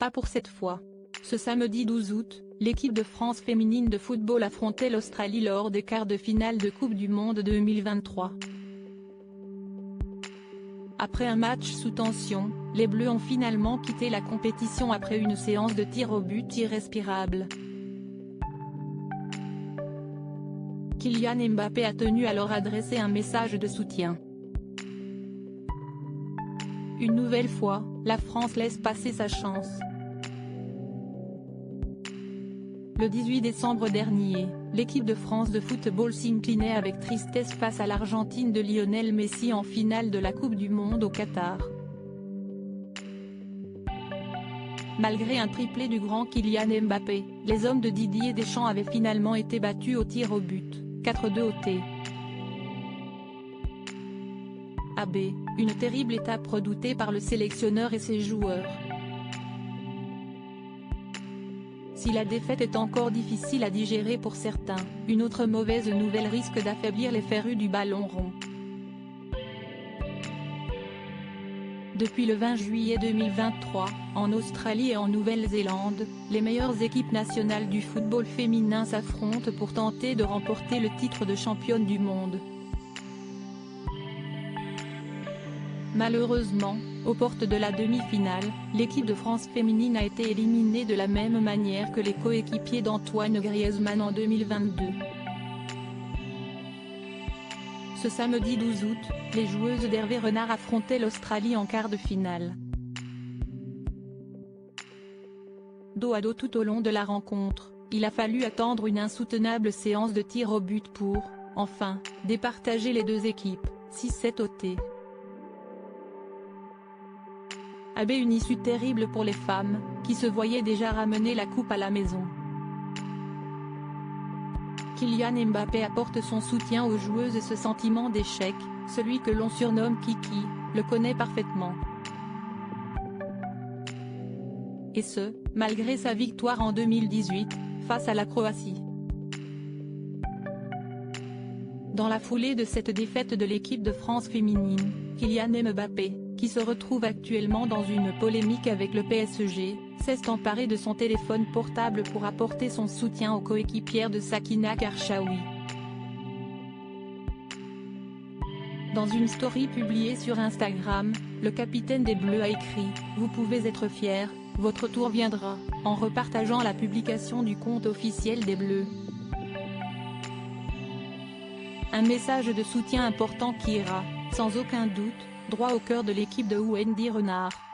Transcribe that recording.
pas pour cette fois. Ce samedi 12 août, l'équipe de France féminine de football affrontait l'Australie lors des quarts de finale de Coupe du Monde 2023. Après un match sous tension, les Bleus ont finalement quitté la compétition après une séance de tirs au but irrespirable. Kylian Mbappé a tenu à leur adresser un message de soutien. Une nouvelle fois, la France laisse passer sa chance. Le 18 décembre dernier, l'équipe de France de football s'inclinait avec tristesse face à l'Argentine de Lionel Messi en finale de la Coupe du Monde au Qatar. Malgré un triplé du grand Kylian Mbappé, les hommes de Didier Deschamps avaient finalement été battus au tir au but, 4-2 au T. AB, une terrible étape redoutée par le sélectionneur et ses joueurs. Si la défaite est encore difficile à digérer pour certains, une autre mauvaise nouvelle risque d'affaiblir les férus du ballon rond. Depuis le 20 juillet 2023, en Australie et en Nouvelle-Zélande, les meilleures équipes nationales du football féminin s'affrontent pour tenter de remporter le titre de championne du monde. Malheureusement, aux portes de la demi-finale, l'équipe de France féminine a été éliminée de la même manière que les coéquipiers d'Antoine Griezmann en 2022. Ce samedi 12 août, les joueuses d'Hervé Renard affrontaient l'Australie en quart de finale. Dos à dos tout au long de la rencontre, il a fallu attendre une insoutenable séance de tirs au but pour, enfin, départager les deux équipes, 6-7 au T. AB, une issue terrible pour les femmes, qui se voyaient déjà ramener la coupe à la maison. Kylian Mbappé apporte son soutien aux joueuses et ce sentiment d'échec, celui que l'on surnomme Kiki, le connaît parfaitement. Et ce, malgré sa victoire en 2018, face à la Croatie. Dans la foulée de cette défaite de l'équipe de France féminine, Kylian Mbappé, qui se retrouve actuellement dans une polémique avec le PSG, s'est emparé de son téléphone portable pour apporter son soutien aux coéquipières de Sakina Karchaoui. Dans une story publiée sur Instagram, le capitaine des Bleus a écrit « Vous pouvez être fiers, votre tour viendra », en repartageant la publication du compte officiel des Bleus. Un message de soutien important qui ira, sans aucun doute, droit au cœur de l'équipe de Wendy Renard.